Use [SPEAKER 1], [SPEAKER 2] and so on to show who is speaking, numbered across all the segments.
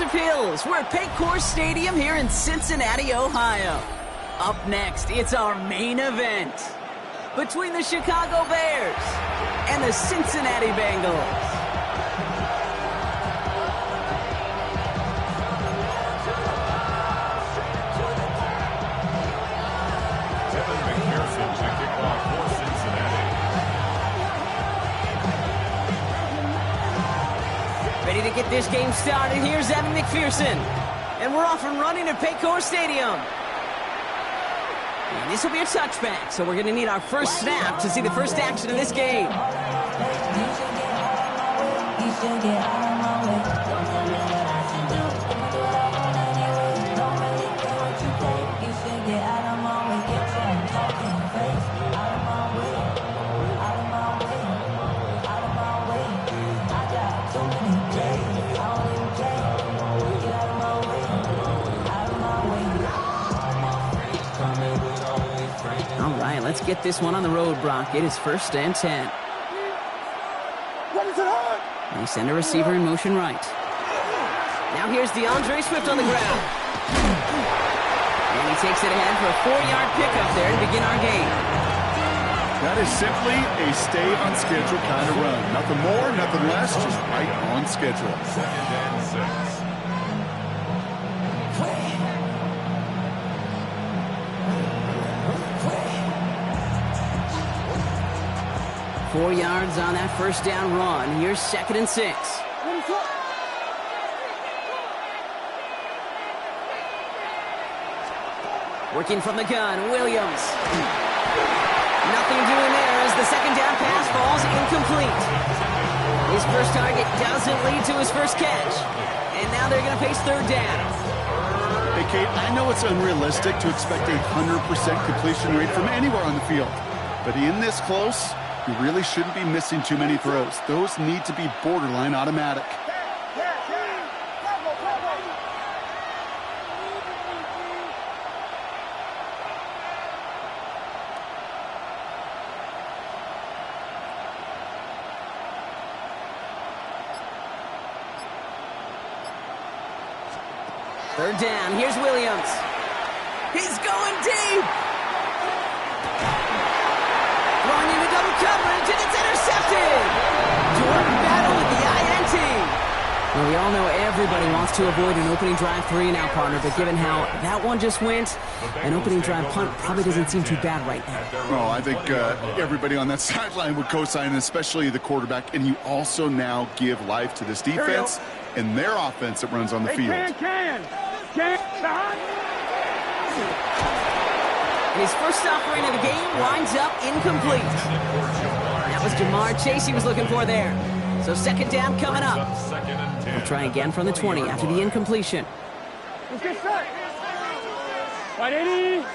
[SPEAKER 1] Championship Hills. We're at Paycor Stadium here in Cincinnati, Ohio. Up next, it's our main event between the Chicago Bears and the Cincinnati Bengals. Ready to get this game started. Here's Evan McPherson. And we're off and running at Paycor Stadium. And this will be a touchback, so we're going to need our first snap to see the first action of this game. Let's get this one on the road, Brock. It is 1st and 10. They send a receiver in motion right. Now here's DeAndre Swift on the ground. And he takes it ahead for a 4-yard pickup there to begin our game.
[SPEAKER 2] That is simply a stay on schedule kind of run. Nothing more, nothing less, just right on schedule.
[SPEAKER 3] 2nd and 6.
[SPEAKER 1] 4 yards on that first down run. Here's 2nd and 6. Working from the gun, Williams. Nothing doing there as the 2nd down pass falls incomplete. His first target doesn't lead to his first catch. And now they're going to face 3rd down.
[SPEAKER 2] Hey, Kate, I know it's unrealistic to expect a 100% completion rate from anywhere on the field. But in this close, you really shouldn't be missing too many throws. Those need to be borderline automatic.
[SPEAKER 1] Third down, here's Williams. He's going deep. Throwing into double coverage, and it's intercepted. Jordan Battle with the INT. Well, we all know everybody wants to avoid an opening drive 3 now, partner, but given how that one just went, an opening drive punt probably doesn't seem too bad right now.
[SPEAKER 2] Oh, I think everybody on that sideline would co-sign, especially the quarterback, and you also now give life to this defense and their offense that runs on the field.
[SPEAKER 1] His first offering of the game winds up incomplete. That was Jamar Chase he was looking for there. So 2nd down coming up. We'll try again from the 20 after the incompletion.
[SPEAKER 4] Let's get set. 180.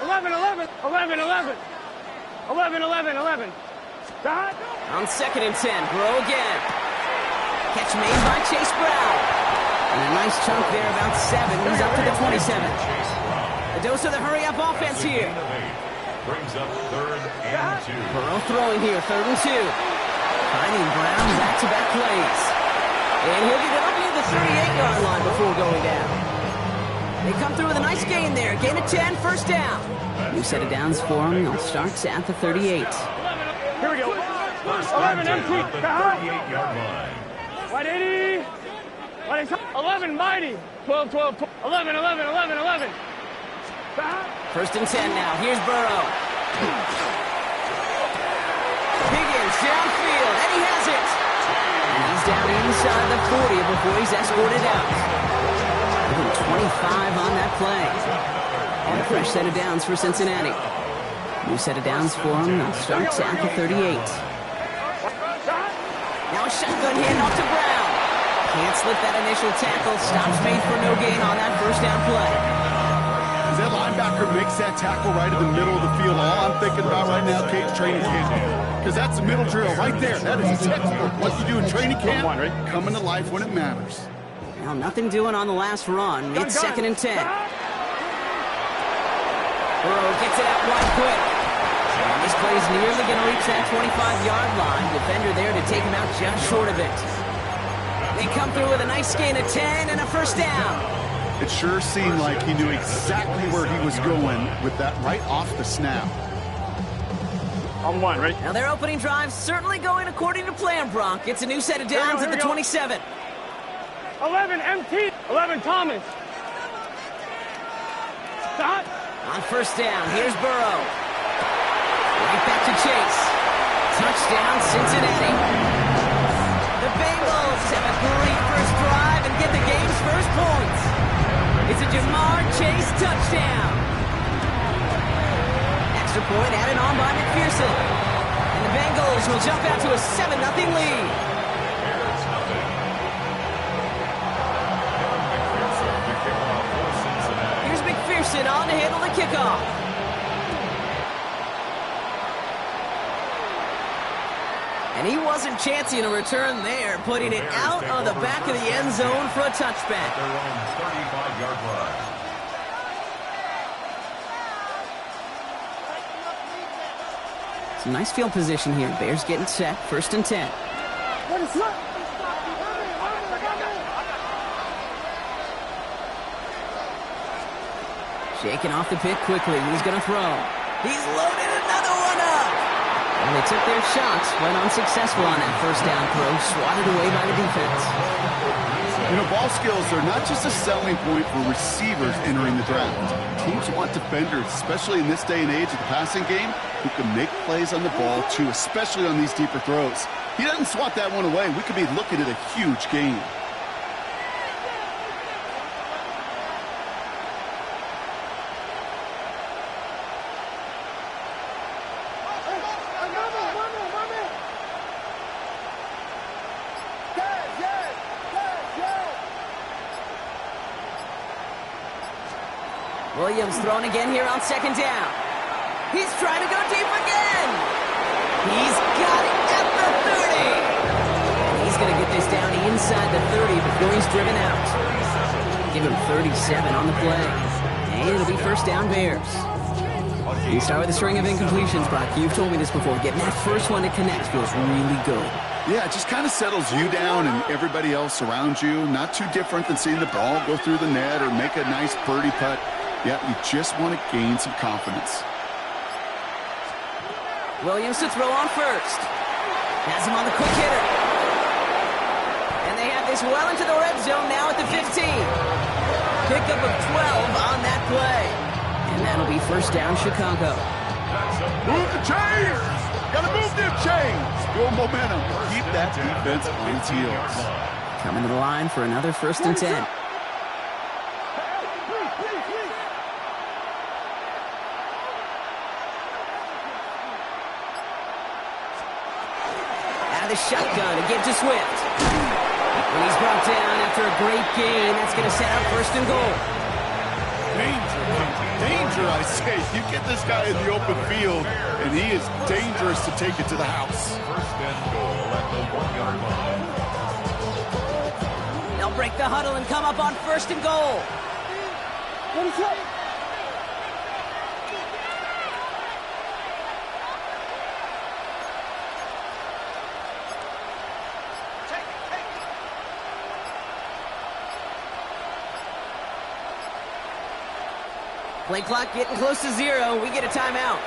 [SPEAKER 4] 11, 11, 11, 11. 11, 11, 11.
[SPEAKER 1] On 2nd and 10, Bro again. Catch made by Chase Brown. And a nice chunk there, about 7. He's up to the 27. A dose of the hurry-up offense here.
[SPEAKER 3] Brings up 3rd and 2.
[SPEAKER 1] Burrow throwing here, 3rd and 2. Finding Brown back-to-back plays. And he'll get it up near the 38-yard line before going down. They come through with a nice gain there. Gain of 10, 1st down. New set of downs for him. They'll start at the 38.
[SPEAKER 4] Here we go. 11 empty.
[SPEAKER 3] 38-yard line.
[SPEAKER 4] 180. 11 mighty. 12, 12, 12. 11, 11, 11, 11.
[SPEAKER 1] 1st and 10 now. Here's Burrow. Higgins downfield, and he has it. And he's down inside the 40 before he's escorted out. Even 25 on that play. And a fresh set of downs for Cincinnati. New set of downs for him. Now starts at the 38. Now a shotgun handoff to Brown. Can't slip that initial tackle. Stops made for no gain on that 1st down play.
[SPEAKER 2] As that linebacker makes that tackle right in the middle of the field, all I'm thinking about right now, Kate, training camp. Because that's a middle drill right there. That is textbook. What you do in training camp, coming to life when it matters.
[SPEAKER 1] Well, nothing doing on the last run. It's 2nd and 10. Burrow gets it out wide quick. And This play is nearly going to reach that 25-yard line. Defender there to take him out just short of it. They come through with a nice gain of 10 and a first down.
[SPEAKER 2] It sure seemed like he knew exactly where he was going with that right off the snap.
[SPEAKER 4] On one, right?
[SPEAKER 1] Now their opening drive certainly going according to plan, Bronk. It's a new set of downs at the 27.
[SPEAKER 4] 11, MT. 11, Thomas. Stop.
[SPEAKER 1] On first down, here's Burrow. Right back to Chase. Touchdown, Cincinnati. The Bengals have a great first drive and get the game's first points. It's a Jamar Chase touchdown. Extra point added on by McPherson. And the Bengals will jump out to a 7-0 lead. Here's McPherson on to handle the kickoff. And he wasn't chancing a return there, putting it out on the back of the end zone for a touchback.
[SPEAKER 3] Their own 35-yard line.
[SPEAKER 1] Some nice field position here. Bears getting set. First and 10. Shaking off the pick quickly. He's going to throw. He's loaded another one up. And they took their shots, went unsuccessful on that first down throw, swatted away by the defense.
[SPEAKER 2] You know, ball skills are not just a selling point for receivers entering the draft. Teams want defenders, especially in this day and age of the passing game, who can make plays on the ball too, especially on these deeper throws. He doesn't swat that one away. We could be looking at a huge gain.
[SPEAKER 1] Williams thrown again here on second down. He's trying to go deep again. He's got it at the 30. And he's going to get this down inside the 30 before he's driven out. Give him 37 on the play. And it'll be first down Bears. You start with a string of incompletions, Brock. You've told me this before. Getting that first one to connect feels really good.
[SPEAKER 2] Yeah, it just kind of settles you down and everybody else around you. Not too different than seeing the ball go through the net or make a nice birdie putt. Yeah, you just want to gain some confidence.
[SPEAKER 1] Williams to throw on first. Has him on the quick hitter. And they have this well into the red zone now at the 15. Pickup of 12 on that play. And that'll be first down Chicago.
[SPEAKER 2] Move the chains! Gotta move them chains! Build momentum. Keep that defense on its heels.
[SPEAKER 1] Coming to the line for another first and 10. The shotgun to give to Swift. And he's brought down after a great gain. That's going to set up first and goal.
[SPEAKER 2] Danger, I say. You get this guy in the open field, and he is dangerous to take it to the house.
[SPEAKER 3] First and goal at the 1-yard line.
[SPEAKER 1] They'll break the huddle and come up on first and goal.
[SPEAKER 4] What is that?
[SPEAKER 1] Play clock getting close to 0. We get a timeout.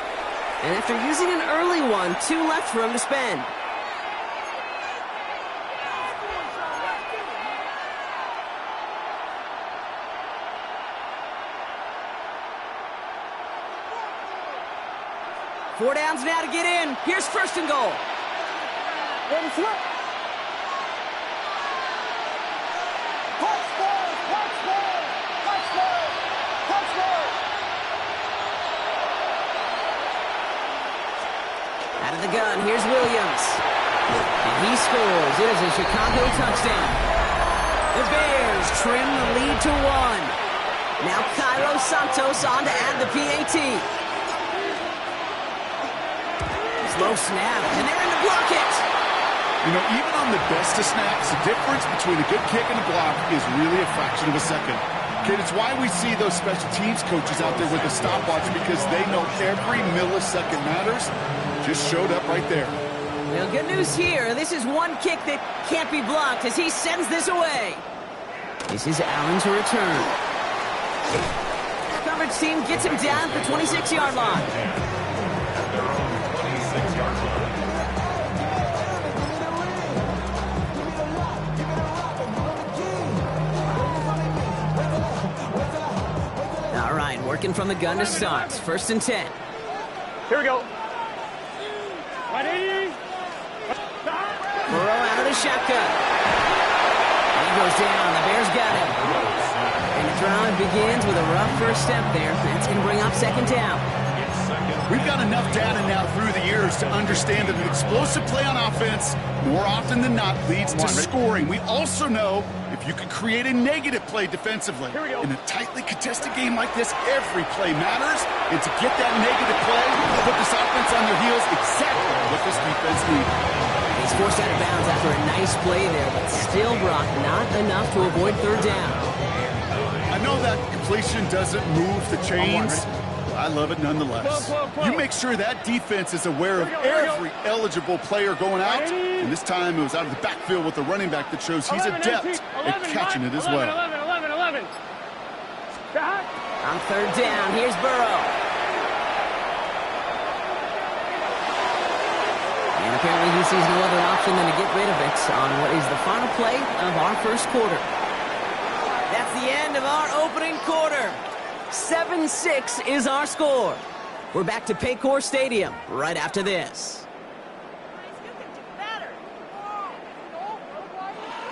[SPEAKER 1] And after using an early one, 2 left for him to spend. Four downs now to get in. Here's first and goal. Out of the gun, here's Williams. And he scores. It is a Chicago touchdown. The Bears trim the lead to 1. Now Cairo Santos on to add the PAT. Slow snap, and they're in to block it.
[SPEAKER 2] You know, even on the best of snaps, the difference between a good kick and a block is really a fraction of a second. Kid, it's why we see those special teams coaches out there with a stopwatch, because they know every millisecond matters. Just showed up right there.
[SPEAKER 1] Well, good news here. This is one kick that can't be blocked as he sends this away. This is Allen to return. Coverage team gets him down at the 26-yard line.
[SPEAKER 3] Their own 26-yard line.
[SPEAKER 1] All right, working from the gun to start. 1st and 10.
[SPEAKER 4] Here we go. Ready?
[SPEAKER 1] Burrow out of the shotgun. And he goes down. The Bears got him. And the drive begins with a rough first step there. That's going to bring up 2nd down.
[SPEAKER 2] We've got enough data now through the years to understand that an explosive play on offense, more often than not, leads to scoring. We also know if you can create a negative play defensively. In a tightly contested game like this, every play matters. And to get that negative play, put this offense on their heels, exactly what this defense needs.
[SPEAKER 1] He's forced out of bounds after a nice play there, but still, Brock, not enough to avoid 3rd down.
[SPEAKER 2] I know that completion doesn't move the chains. I love it nonetheless. You make sure that defense is aware of every eligible player going out. And this time it was out of the backfield with the running back that shows he's adept at catching it as well.
[SPEAKER 4] 11.
[SPEAKER 1] On 3rd down, here's Burrow. And apparently he sees no other option than to get rid of it on what is the final play of our 1st quarter. That's the end of our opening quarter. 7-6 is our score. We're back to Paycor Stadium right after this.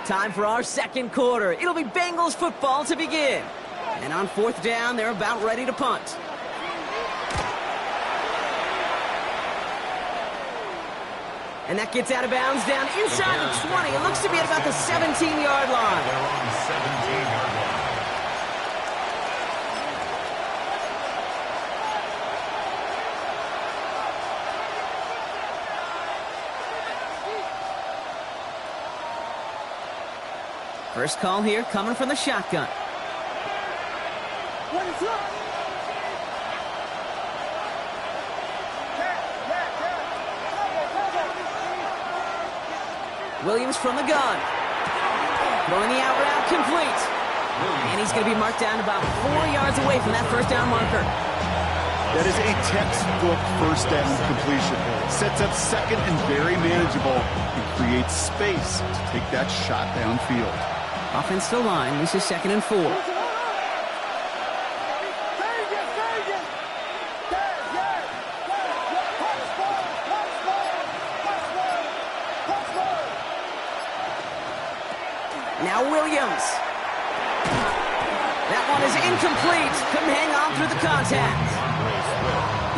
[SPEAKER 1] Time for our 2nd quarter. It'll be Bengals football to begin. And on 4th down, they're about ready to punt. And that gets out of bounds down inside the 20. It looks to be at about the 17-yard line.
[SPEAKER 3] They're on the 17-yard line.
[SPEAKER 1] First call here coming from the shotgun. Williams from the gun. Throwing the out route complete. And he's going to be marked down about 4 yards away from that 1st down marker.
[SPEAKER 2] That is a textbook 1st down completion. Sets up 2nd and very manageable and creates space to take that shot downfield.
[SPEAKER 1] Offense to line. This is 2nd and 4. Now Williams. That one is incomplete. Couldn't hang on through the contact.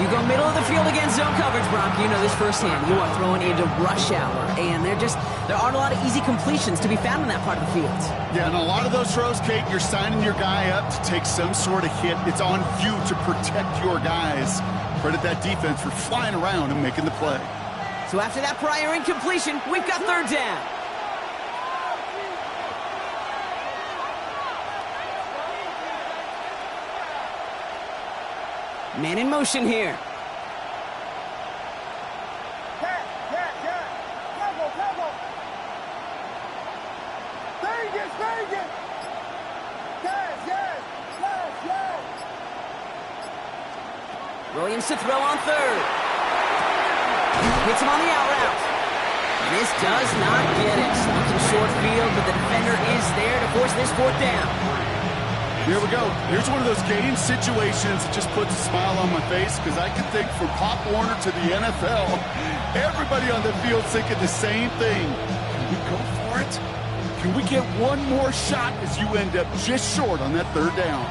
[SPEAKER 1] You go middle of the field against zone coverage, Brock. You know this firsthand. You are throwing into rush hour, and there aren't a lot of easy completions to be found in that part of the field.
[SPEAKER 2] Yeah, and a lot of those throws, Kate, you're signing your guy up to take some sort of hit. It's on you to protect your guys. Credit that defense for flying around and making the play.
[SPEAKER 1] So after that prior incompletion, we've got 3rd down. Man in motion here. Williams to throw on 3rd. Hits him on the out route. This does not get it. Looking short field, but the defender is there to force this 4th down.
[SPEAKER 2] Here we go. Here's one of those game situations that just puts a smile on my face, because I can think from Pop Warner to the NFL, everybody on the field thinking the same thing. Can we go for it? Can we get one more shot as you end up just short on that 3rd down?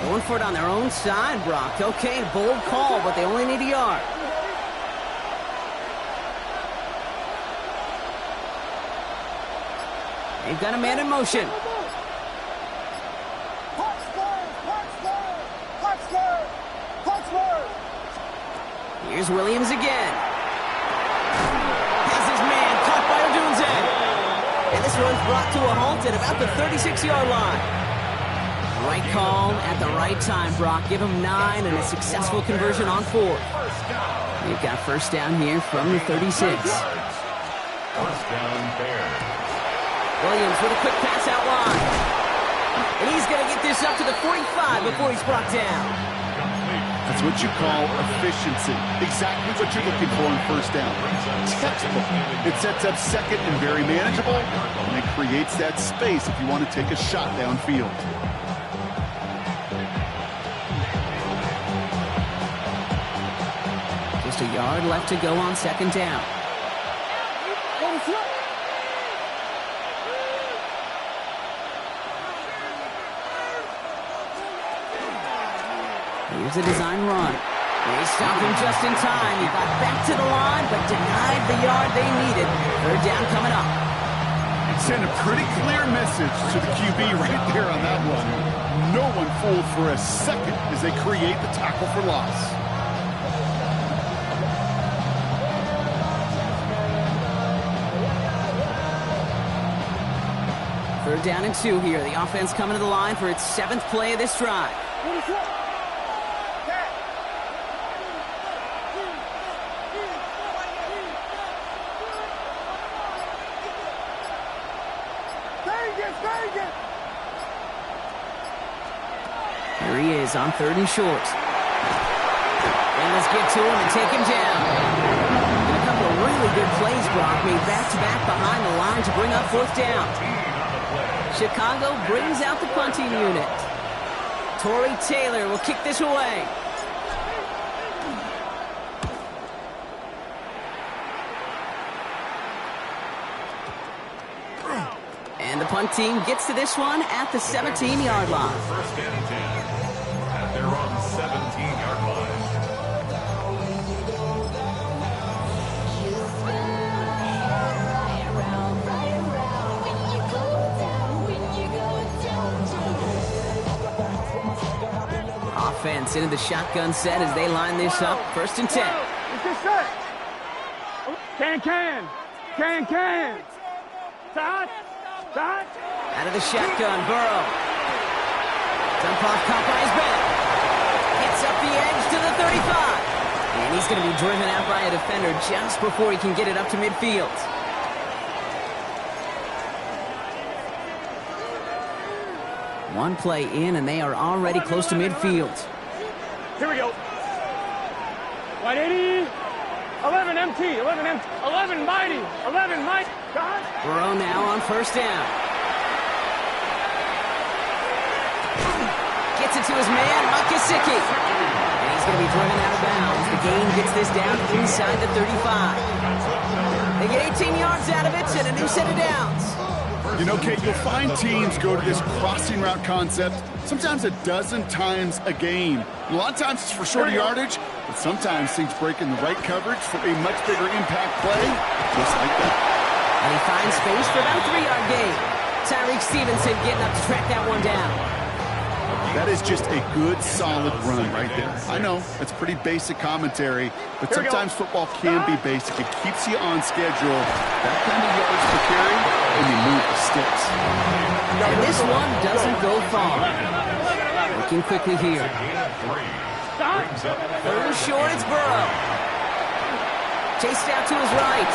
[SPEAKER 1] Going for it on their own side, Brock. Okay, bold call, but they only need a yard. They've got a man in motion. Here's Williams again. Has his man caught by Odunze. And this one's brought to a halt at about the 36-yard line. Right call at the right time, Brock. Give him 9 and a successful conversion on 4. They've got first down here from the 36.
[SPEAKER 3] First down, Bears.
[SPEAKER 1] Williams with a quick pass out wide. And he's going to get this up to the 45 before he's brought down.
[SPEAKER 2] That's what you call efficiency. Exactly what you're looking for in first down. Textbook. It sets up second and very manageable, and it creates that space if you want to take a shot downfield.
[SPEAKER 1] Just a yard left to go on second down. Here's a design run. They stopped him just in time. He got back to the line, but denied the yard they needed. Third down coming up.
[SPEAKER 2] Send a pretty clear message to the QB right there on that one. No one fooled for a second as they create the tackle for loss.
[SPEAKER 1] Third down and 2 here. The offense coming to the line for its 7th play of this drive. Here he is on 3rd and short. And let's get to him and take him down. And a couple of really good plays, Brock, made back-to-back behind the line to bring up 4th down. Chicago brings out the punting unit. Torrey Taylor will kick this away. And the punt team gets to this one at the 17-yard line.
[SPEAKER 3] First and 10 at their own 17-yard line.
[SPEAKER 1] Offense into the shotgun set as they line this up. 1st and 10.
[SPEAKER 4] Can. Start.
[SPEAKER 1] Out of the shotgun, Burrow. Dump off caught by his back. Gets up the edge to the 35. And he's going to be driven out by a defender just before he can get it up to midfield. One play in, and they are already close to midfield.
[SPEAKER 4] Here we go. 180. 11 MT. 11 mighty.
[SPEAKER 1] Burrow now on 1st down. Gets it to his man, Makasicki. And he's going to be driven out of bounds. The gain gets this down inside the 35. They get 18 yards out of it and a new set of downs.
[SPEAKER 2] You know, Kate, you'll find teams go to this crossing route concept sometimes a dozen times a game. A lot of times it's for shorter yardage, but sometimes teams break in the right coverage for a much bigger impact play, just like that.
[SPEAKER 1] And he finds space for about a 3-yard gain. Tyreek Stevenson getting up to track that one down.
[SPEAKER 2] That is just a good, solid run right there. I know, it's pretty basic commentary, but sometimes football can be basic. It keeps you on schedule. That kind of yards per carry, and you move the sticks.
[SPEAKER 1] And this one doesn't go far. Looking quickly here. 3rd and short, it's Burrow. Chased out to his right.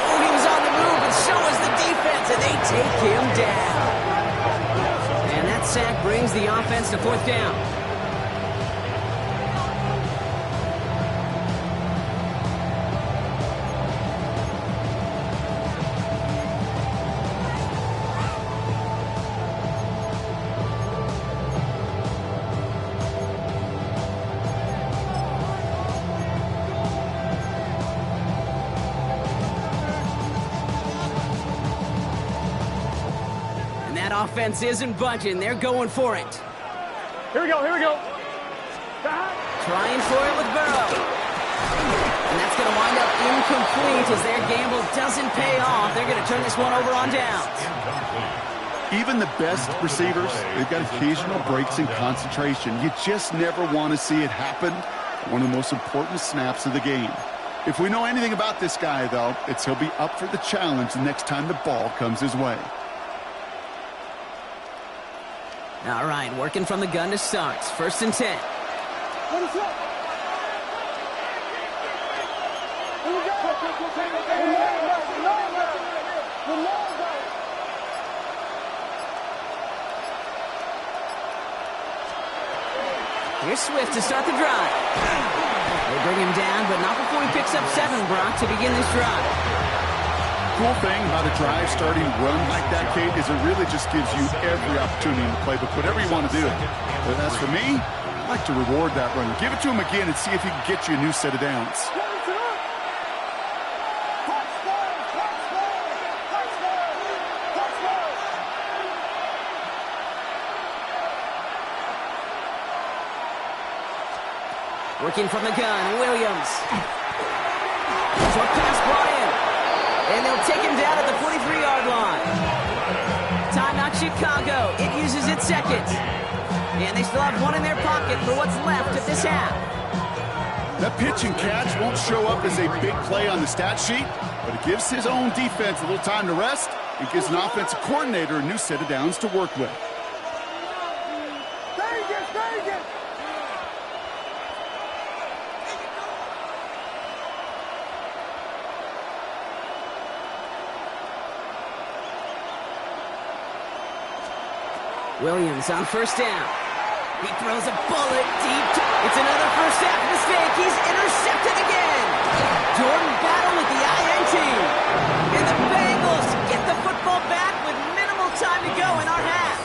[SPEAKER 1] Oh, he was on the move, and so was the defense, and they take him down. And that sack brings the offense to 4th down. Offense isn't budging. They're going for it.
[SPEAKER 4] Here we go.
[SPEAKER 1] Trying for it with Burrow. And that's going to wind up incomplete as their gamble doesn't pay off. They're going to turn this one over on downs.
[SPEAKER 2] Even the best receivers, they've got occasional breaks in concentration. You just never want to see it happen. One of the most important snaps of the game. If we know anything about this guy, though, it's he'll be up for the challenge the next time the ball comes his way.
[SPEAKER 1] All right, working from the gun to start. 1st and 10. Here's Swift to start the drive. They bring him down, but not before he picks up 7, Brock, to begin this drive.
[SPEAKER 2] Cool thing about a drive starting run like that, Kate, is it really just gives you every opportunity in the playbook, whatever you want to do. But as for me, I like to reward that run. Give it to him again and see if he can get you a new set of downs.
[SPEAKER 1] Working from the gun, Williams. Short pass brought in. And they'll take him down at the 43-yard line. Timeout Chicago. It uses its second. And they still have 1 in their pocket for what's left of this half.
[SPEAKER 2] That pitch and catch won't show up as a big play on the stat sheet, but it gives his own defense a little time to rest. It gives an offensive coordinator a new set of downs to work with.
[SPEAKER 1] Williams on 1st down. He throws a bullet deep. It's another first half mistake. He's intercepted again. Jordan Battle with the INT. And the Bengals get the football back with minimal time to go in our half.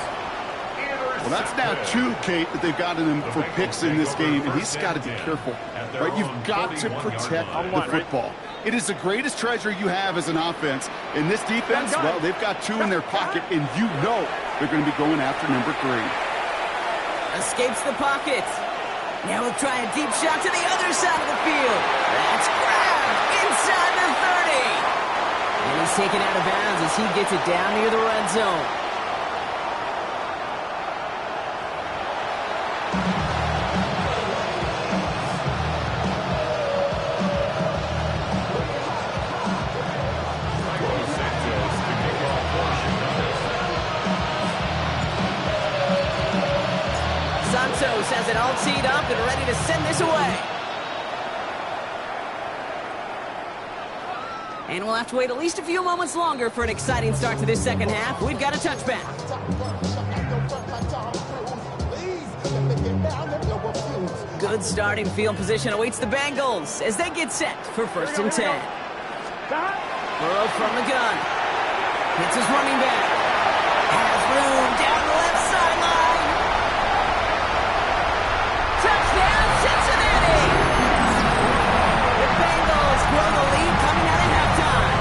[SPEAKER 2] Well, that's now 2, Kate, that they've gotten him for picks in this game, and he's got to be careful. Right? You've got to protect the football. It is the greatest treasure you have as an offense. In this defense, well, they've got 2 in their pocket, and you know they're going to be going after number 3.
[SPEAKER 1] Escapes the pocket. Now we'll try a deep shot to the other side of the field. That's grabbed inside the 30. And he's taken out of bounds as he gets it down near the red zone. Santos has it all teed up and ready to send this away. And we'll have to wait at least a few moments longer for an exciting start to this second half. We've got a touchback. Good starting field position awaits the Bengals as they get set for 1st and 10. Burrow from the gun. Hits his running back. Has room down the left sideline. Touchdown, Cincinnati! The Bengals grow the lead coming out at halftime.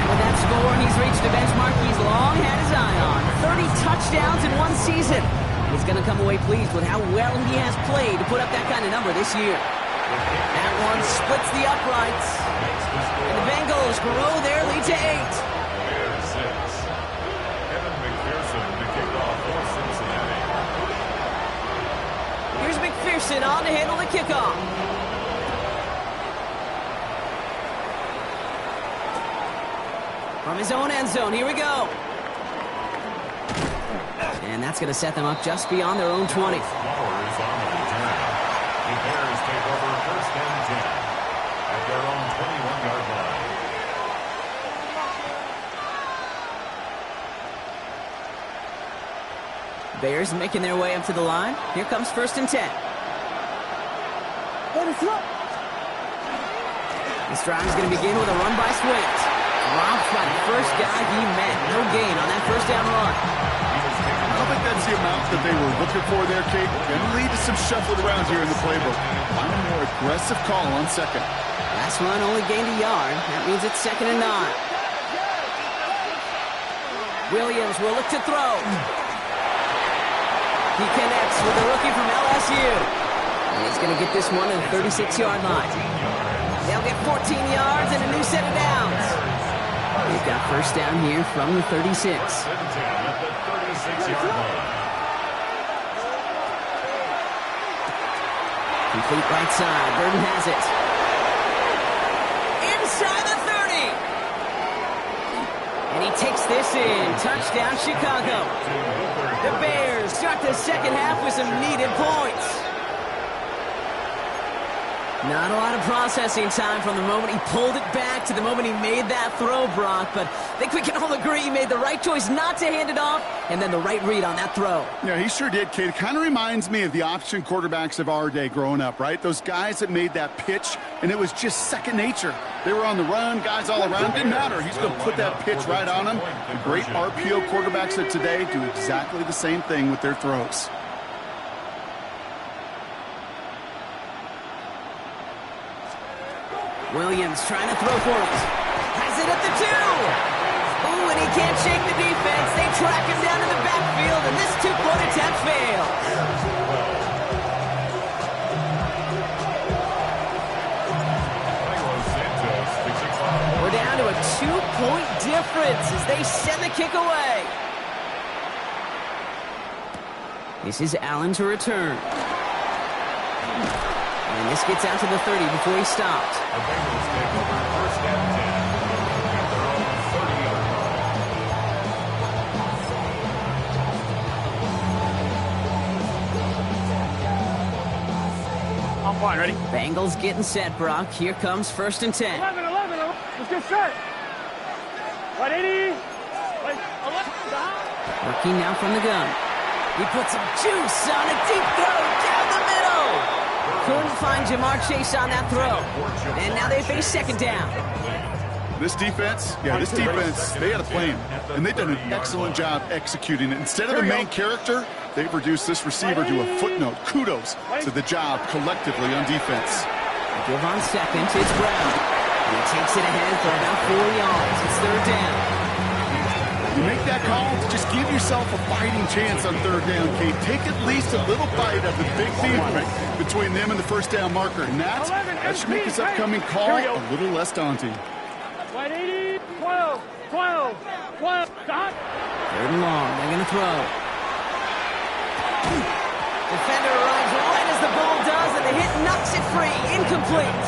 [SPEAKER 1] And with that score, he's reached a benchmark he's long had his eye on. 30 touchdowns in one season. He's going to come away pleased with how well he has played to put up that kind of number this year. That one splits the uprights. And the Bengals grow their lead to 8.
[SPEAKER 3] Bears 6. Kevin McPherson to kick off for Cincinnati.
[SPEAKER 1] Here's McPherson on to handle the kickoff. From his own end zone, here we go. And that's going to set them up just beyond their own 20.
[SPEAKER 3] Waller is on the return. The Bears take over 1st and 10 at their own 21-yard line.
[SPEAKER 1] Bears making their way up to the line. Here comes 1st and 10. This drive is going to begin with a run by Swift. Dropped by the first guy he met. No gain on that 1st down run.
[SPEAKER 2] I don't think that's the amount that they were looking for there, Kate. Going to lead to some shuffling around here in the playbook. Find a more aggressive call on 2nd.
[SPEAKER 1] Last run only gained a yard. That means it's 2nd and 9. Williams will look to throw. He connects with the rookie from LSU. And he's going to get this one at the 36-yard line. They'll get 14 yards and a new set of downs. They've got 1st down here from the 36. Complete right side. Burton has it. Inside the 30. And And he takes this in. Touchdown, Chicago. The Bears start the second half with some needed points. Not a lot of processing time from the moment he pulled it back to the moment he made that throw, Brock. But I think we can all agree he made the right choice not to hand it off, and then the right read on that throw.
[SPEAKER 2] Yeah, he sure did, Kate. It kind of reminds me of the option quarterbacks of our day growing up, right? Those guys that made that pitch, and it was just second nature. They were on the run, guys all around. Didn't matter. He's going to put that pitch right on them. The great RPO quarterbacks of today do exactly the same thing with their throws.
[SPEAKER 1] Williams trying to throw for it. Has it at the 2. Ooh, and he can't shake the defense. They track him down to the backfield, and this two-point attempt fails. We're down to a 2-point difference as they send the kick away. This is Allen to return. And this gets out to the 30 before he stopped.
[SPEAKER 3] The Bengals take over first and 10 at their own 30-yard line.
[SPEAKER 4] I'm fine, ready?
[SPEAKER 1] Bengals getting set, Brock. Here comes first and 10.
[SPEAKER 4] 11. Let's get set. 180. 11.
[SPEAKER 1] Working now from the gun. He puts some juice on a deep throw down the middle. Couldn't find Jamar Chase on that throw. And now they face second down.
[SPEAKER 2] This defense, they had a plan. And they've done an excellent job executing it. Instead of the main character, they've reduced this receiver to a footnote. Kudos to the job collectively on defense.
[SPEAKER 1] Give on second, it's Brown. And he takes it ahead for about 4 yards. It's third down.
[SPEAKER 2] You make that call, just give yourself a fighting chance on third down, Kate. Take at least a little bite of the big defense between them and the first down marker. And that should make this upcoming call a little less daunting.
[SPEAKER 4] 180. 12. Stop.
[SPEAKER 1] Third and long, they're going to throw. Defender arrives right as the ball does, and the hit knocks it free. Incomplete.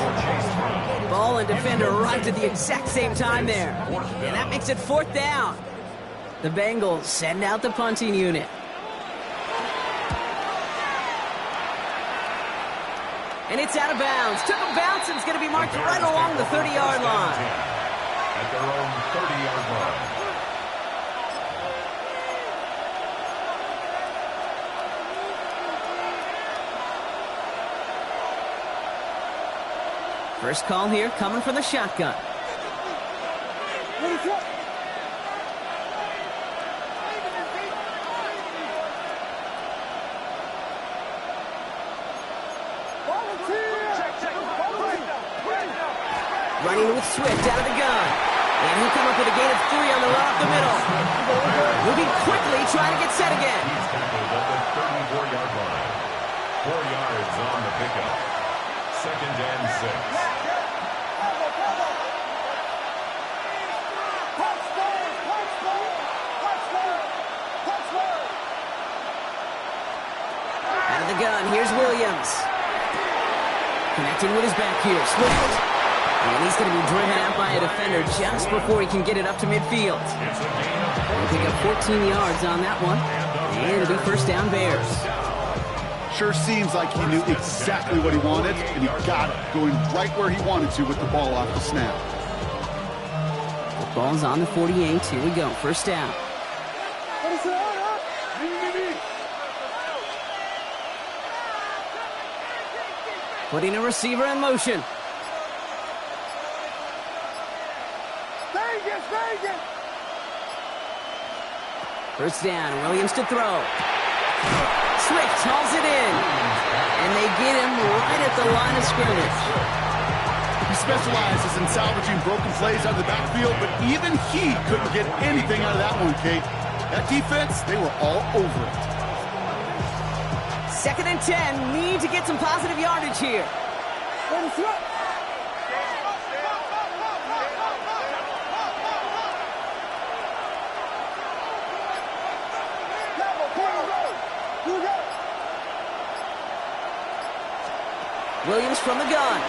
[SPEAKER 1] Ball and defender arrived at the exact same time there. And that makes it fourth down. The Bengals send out the punting unit. And it's out of bounds. Took a bounce and it's going to be marked right along the 30-yard line.
[SPEAKER 3] At their own 30-yard line.
[SPEAKER 1] First call here coming from the shotgun. Running with Swift out of the gun. And he'll come up with a gain of 3 on the run up the middle. Moving quickly, trying to get set again.
[SPEAKER 3] He's tackled at the 34-yard line. 4 yards on the pickup. Second and 6.
[SPEAKER 1] Out of the gun, here's Williams. Connecting with his back here, Swift. And he's going to be driven out by a defender just before he can get it up to midfield. He'll pick up 14 yards on that one. And it'll be first down Bears.
[SPEAKER 2] Sure seems like he knew exactly what he wanted, and he got it, going right where he wanted to with the ball off the snap.
[SPEAKER 1] The ball's on the 48. Here we go, first down. Putting a receiver in motion. First down, Williams to throw. Swift hauls it in. And they get him right at the line of scrimmage.
[SPEAKER 2] He specializes in salvaging broken plays out of the backfield, but even he couldn't get anything out of that one, Kate. That defense, they were all over it.
[SPEAKER 1] Second and 10, need to get some positive yardage here. Williams from the gun.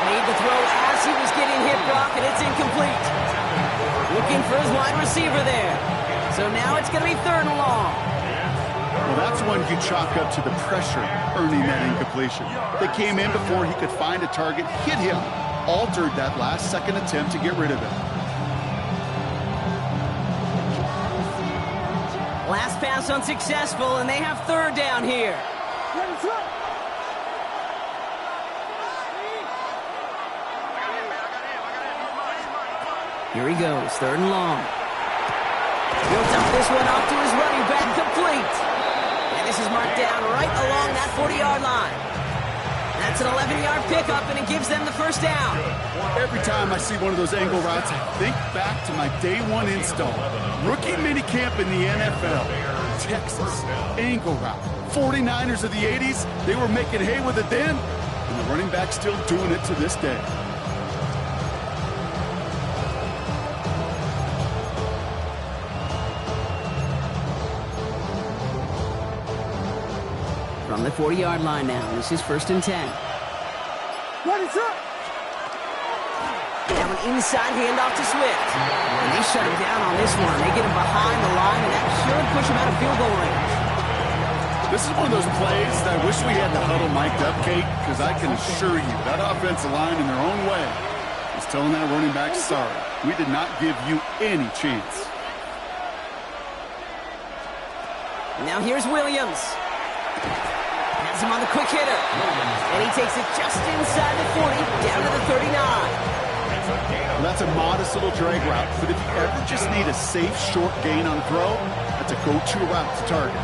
[SPEAKER 1] Made the throw as he was getting hit, Brock, and it's incomplete. for his wide receiver there. So now it's going to be 3rd and long.
[SPEAKER 2] Well, that's one you chalk up to the pressure earning that incompletion. They came in before he could find a target, hit him, altered that last-second attempt to get rid of it.
[SPEAKER 1] Last pass unsuccessful, and they have 3rd down here. Here he goes, 3rd and long. He'll dump this one off to his running back, complete. And this is marked down right along that 40-yard line. That's an 11-yard pickup, and it gives them the 1st down.
[SPEAKER 2] Every time I see one of those angle routes, I think back to my day 1 install. Rookie minicamp in the NFL. Texas, angle route. 49ers of the 80s, they were making hay with it then, and the running back's still doing it to this day.
[SPEAKER 1] From the 40-yard line now, this is 1st and 10. Now an inside handoff to Swift. And they shut him down on this one. They get him behind the line, and that should push him out of field goal range.
[SPEAKER 2] This is one of those plays that I wish we had the huddle mic'd up, Kate, because I can assure you that offensive line in their own way is telling that running back, sorry, we did not give you any chance.
[SPEAKER 1] Now here's Williams. Has him on the quick hitter. And he takes it just inside the 40, down to the 39.
[SPEAKER 2] Well, that's a modest little drag route, but if you ever just need a safe, short gain on throw, that's a go-to route to target.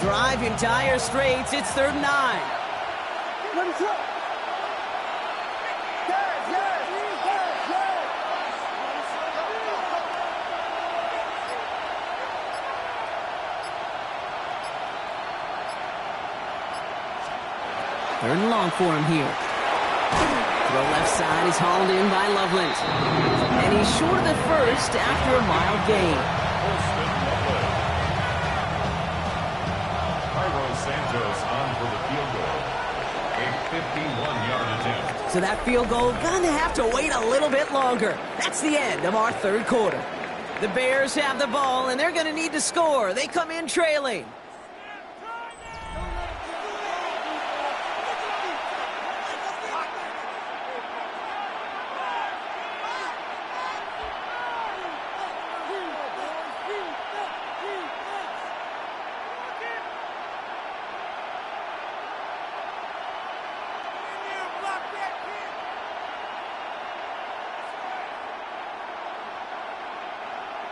[SPEAKER 1] Drive in dire straits. It's 3rd and 9. Third and long for him here. Throw left side is hauled in by Loveland. And he's short of the 1st after a mild gain.
[SPEAKER 3] Santos on for the field goal. A 51-yard attempt.
[SPEAKER 1] So that field goal gonna have to wait a little bit longer. That's the end of our 3rd quarter. The Bears have the ball, and they're gonna need to score. They come in trailing.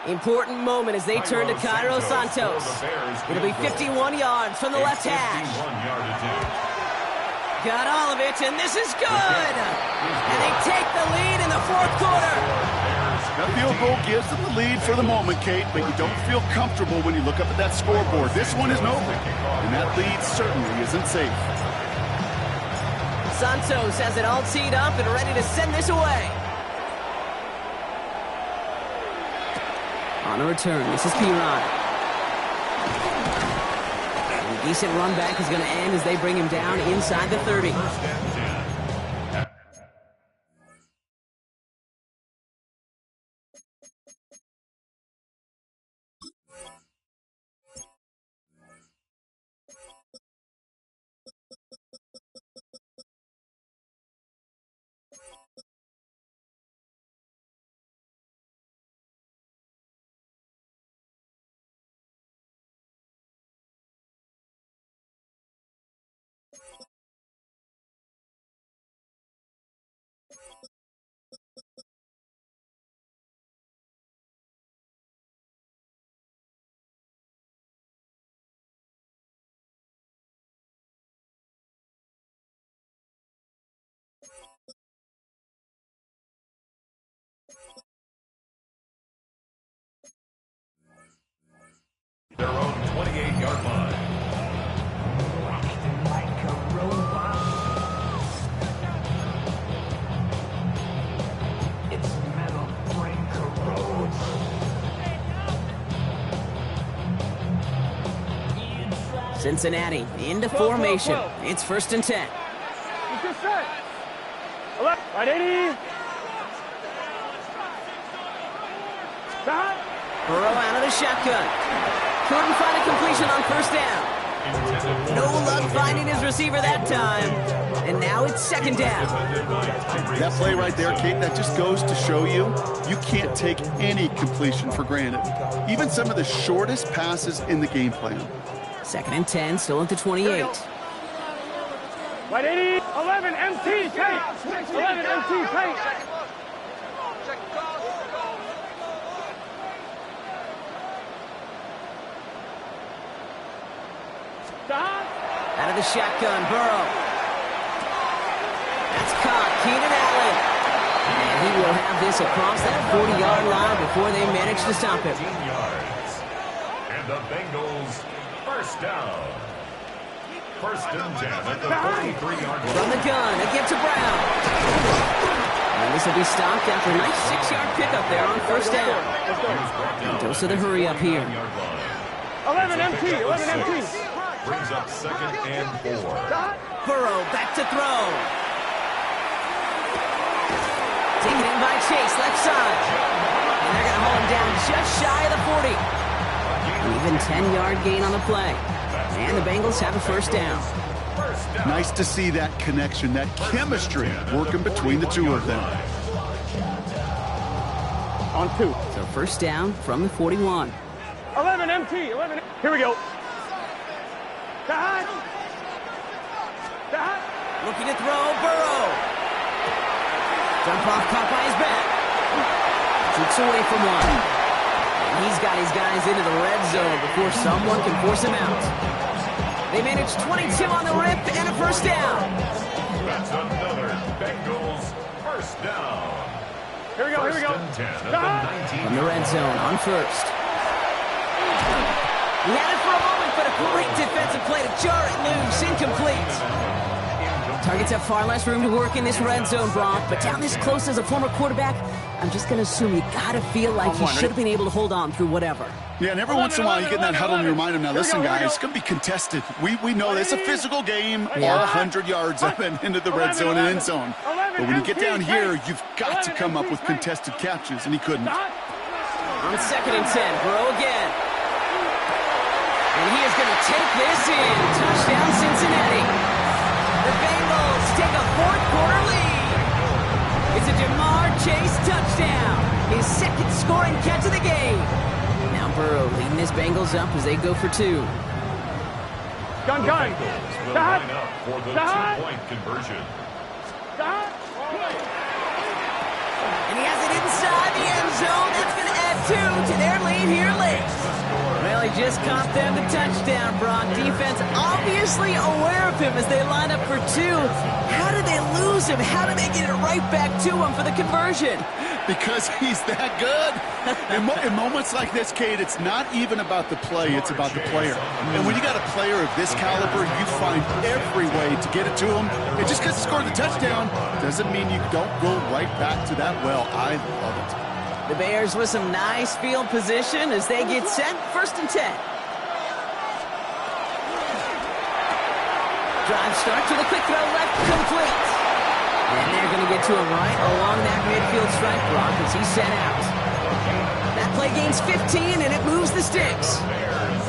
[SPEAKER 1] Important moment as they turn to Cairo Santos. It'll be 51 yards from the left hash. Got all of it, and this is good! And they take the lead in the 4th quarter.
[SPEAKER 2] That field goal gives them the lead for the moment, Kate, but you don't feel comfortable when you look up at that scoreboard. This one isn't over, and that lead certainly isn't safe.
[SPEAKER 1] Santos has it all teed up and ready to send this away. On a return, this is Piran. And a decent run back is going to end as they bring him down inside the 30.
[SPEAKER 3] Their own 28-yard line.
[SPEAKER 5] Like a robot. Its metal brain corrodes.
[SPEAKER 1] Cincinnati into formation. It's 1st and 10.
[SPEAKER 4] Let's get set. 11, right 80. Stop.
[SPEAKER 1] Burrow out of the shotgun. Couldn't find a completion on first down. No luck finding his receiver that time. And now it's second down.
[SPEAKER 2] That play right there, Kate, that just goes to show you can't take any completion for granted. Even some of the shortest passes in the game plan.
[SPEAKER 1] Second and 10, still at the 28.
[SPEAKER 4] Right 80. 11 MT tight. 11 MT tight. Stop.
[SPEAKER 1] Out of the shotgun, Burrow. That's caught. Keenan Allen. And he will have this across that 40-yard line before they manage to stop him.
[SPEAKER 3] 15 yards. And the Bengals first down. First and 10 at the 43-yard line.
[SPEAKER 1] From the gun, it gets to Brown. And this will be stopped after a nice 6-yard pickup there on first down. Dose of the hurry up here.
[SPEAKER 4] 11 MT. 11 MT.
[SPEAKER 3] Brings up second and 4.
[SPEAKER 1] Burrow back to throw. Taken in by Chase, left side. And they're going to hold him down just shy of the 40. An even 10-yard gain on the play. And the Bengals have a first down.
[SPEAKER 2] Nice to see that connection, that chemistry working between the two of them.
[SPEAKER 4] On 2.
[SPEAKER 1] So first down from the 41.
[SPEAKER 4] 11 MT. 11. Here we go. Stop. Stop.
[SPEAKER 1] Looking to throw, Burrow. Jump off, caught by his back. Shoots away from one. And he's got his guys into the red zone before someone can force him out. They managed 22 on the rip and a first down.
[SPEAKER 3] That's another Bengals first down.
[SPEAKER 4] Here we go. Here we go.
[SPEAKER 3] First and 10 at the 19.
[SPEAKER 1] From the red zone on first. He had it for a moment, but a great defensive play to jar it loose. Incomplete. Targets have far less room to work in this red zone, Brock, but down this close as a former quarterback, I'm just going to assume you got to feel like he should have been able to hold on through whatever.
[SPEAKER 2] Yeah, and every once in a while you get in that huddle and you remind him, now listen, guys, it's going to be contested. We know it's a physical game, all 100 yards up and into the red zone and end zone. But when you get down here, you've got to come up with contested catches, and he couldn't.
[SPEAKER 1] On second and 10, Burrow again. And he is going to take this in. Touchdown, Cincinnati. The Bengals take a fourth-quarter lead. It's a Jamar Chase touchdown. His second scoring catch of the game. Now Burrow leading his Bengals up as they go for 2.
[SPEAKER 4] Gun.
[SPEAKER 3] Bengals will
[SPEAKER 4] Stop.
[SPEAKER 3] line up for the
[SPEAKER 4] Stop.
[SPEAKER 3] two-point conversion.
[SPEAKER 4] Stop.
[SPEAKER 1] And he has it inside the end zone. That's going to add 2 to their lead here late. Well, he just caught them the touchdown, Brock. Defense obviously aware of him as they line up for 2. How did they lose him? How did they get it right back to him for the conversion?
[SPEAKER 2] Because he's that good. In moments like this, Kate, it's not even about the play, it's about the player. And when you got a player of this caliber, you find every way to get it to him. And just because he scored the touchdown doesn't mean you don't go right back to that well. I love it.
[SPEAKER 1] The Bears with some nice field position as they get set. First and 10. Drive start to the quick throw left, complete. And they're going to get to him right along that midfield strike block as he's sent out. That play gains 15 and it moves the sticks.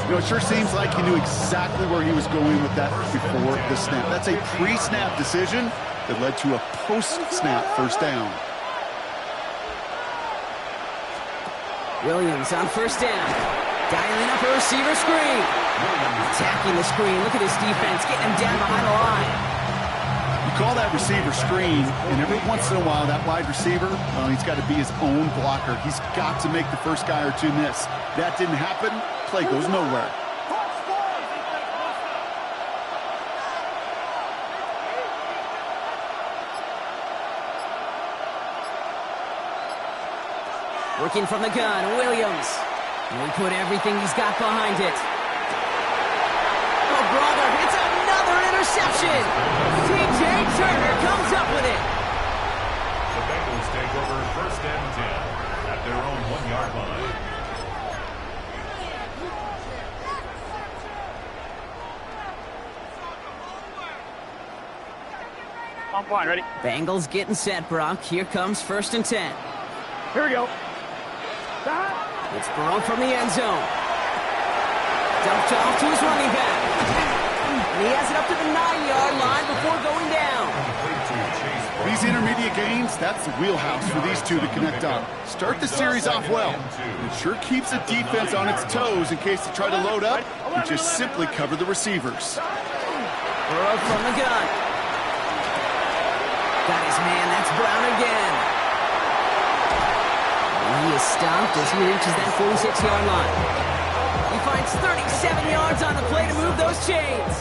[SPEAKER 2] You know, it sure seems like he knew exactly where he was going with that before the snap. That's a pre-snap decision that led to a post-snap first down.
[SPEAKER 1] Williams on first down. Dialing up a receiver screen. Attacking the screen. Look at his defense getting him down behind the line.
[SPEAKER 2] You call that receiver screen, and every once in a while that wide receiver, well, he's got to be his own blocker. He's got to make the first guy or two miss. That didn't happen. Play goes nowhere.
[SPEAKER 1] Working from the gun, Williams. And he put everything he's got behind it. Oh, brother, it's another interception. T.J. Turner comes up with it.
[SPEAKER 3] The Bengals take over first and 10 at their own 1-yard line.
[SPEAKER 4] On point, ready?
[SPEAKER 1] Bengals getting set, Brock. Here comes 1st and 10.
[SPEAKER 4] Here we go.
[SPEAKER 1] It's Burrow from the end zone. Dumped off to his running back. And he has it up to the 9-yard line before going down.
[SPEAKER 2] These intermediate gains, that's the wheelhouse for these two to connect on. Start the series off well. It sure keeps the defense on its toes in case they try to load up and just simply cover the receivers.
[SPEAKER 1] Burrow from the gun. Got his man, that's Brown again. And he is stopped as he reaches that 46-yard line. He finds 37 yards on the play to move those chains.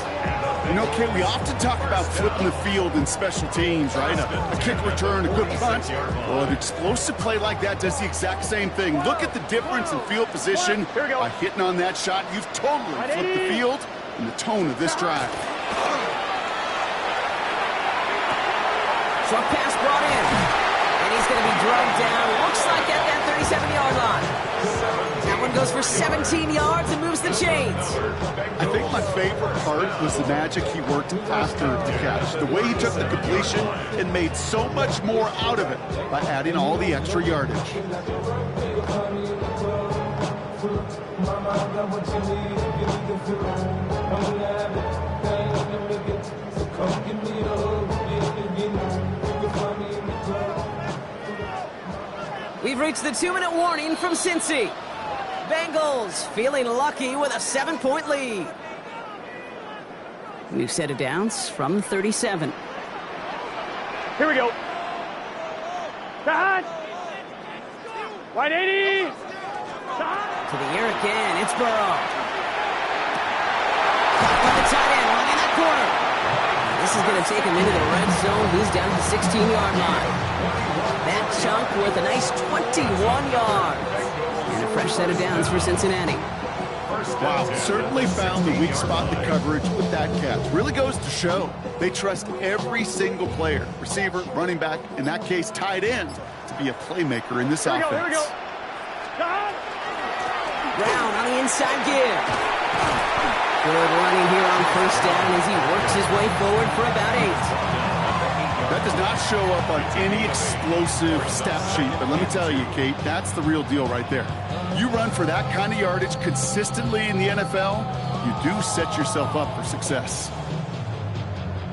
[SPEAKER 2] You know, Kate, we often talk about flipping the field in special teams, right? A kick return, a good punt. Well, an explosive play like that does the exact same thing. Look at the difference in field position. By hitting on that shot, you've totally flipped the field and the tone of this drive.
[SPEAKER 1] Short pass brought in. And he's going to be drugged down. Looks like at that 37-yard line. That one goes for 17 yards and moves the chains.
[SPEAKER 2] I think my favorite part was the magic he worked after the catch. The way he took the completion and made so much more out of it by adding all the extra yardage.
[SPEAKER 1] We've reached the 2-minute warning from Cincy. Bengals feeling lucky with a 7-point lead. New set of downs from 37.
[SPEAKER 4] Here we go. Shot. Wide 80. Shot.
[SPEAKER 1] To the air again, it's Burrow. Caught by the tight end, running that corner. This is going to take him into the red zone. He's down to the 16-yard line. That chunk worth a nice 21 yards. And a fresh set of downs for Cincinnati.
[SPEAKER 2] Wow, certainly found the weak spot in the coverage with that catch. Really goes to show they trust every single player, receiver, running back, in that case, tight end, to be a playmaker in this offense.
[SPEAKER 4] Here we go.
[SPEAKER 1] Brown on the inside give. Good running here on 1st down as he works his way forward for about 8.
[SPEAKER 2] That does not show up on any explosive stat sheet, but let me tell you, Kate, that's the real deal right there. You run for that kind of yardage consistently in the NFL, you do set yourself up for success.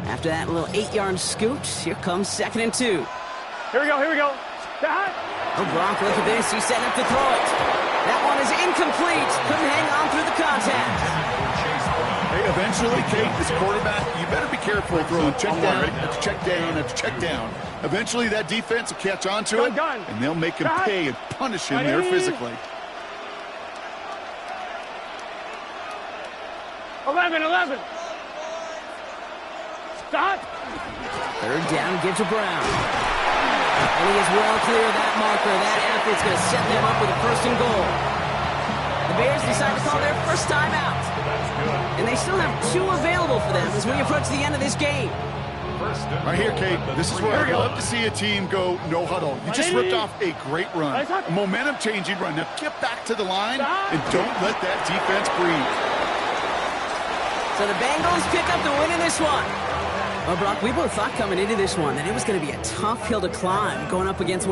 [SPEAKER 1] After that little 8-yard scoot, here comes 2nd and 2.
[SPEAKER 4] Here we go.
[SPEAKER 1] Oh, Brock, look at this. He's setting up to throw it. That one is incomplete. Couldn't hang on through the contact.
[SPEAKER 2] Hey, eventually, Kate, this quarterback, you better be careful throwing check down after check down after check down. Eventually, that defense will catch on to it, and they'll make him pay and punish him there physically.
[SPEAKER 4] 11. Stop.
[SPEAKER 1] 3rd down, give to Brown. And he is well clear of that marker. That athlete's going to set them up with a 1st and goal. The Bears decide to call their first timeout. And they still have 2 available for them as we approach the end of this game.
[SPEAKER 2] Right here, Kate, this is where I'd love to see a team go no huddle. You just ripped off a great run, a momentum-changing run. Now get back to the line and don't let that defense breathe.
[SPEAKER 1] So the Bengals pick up the win in this one. Well, Brock, we both thought coming into this one that it was going to be a tough hill to climb going up against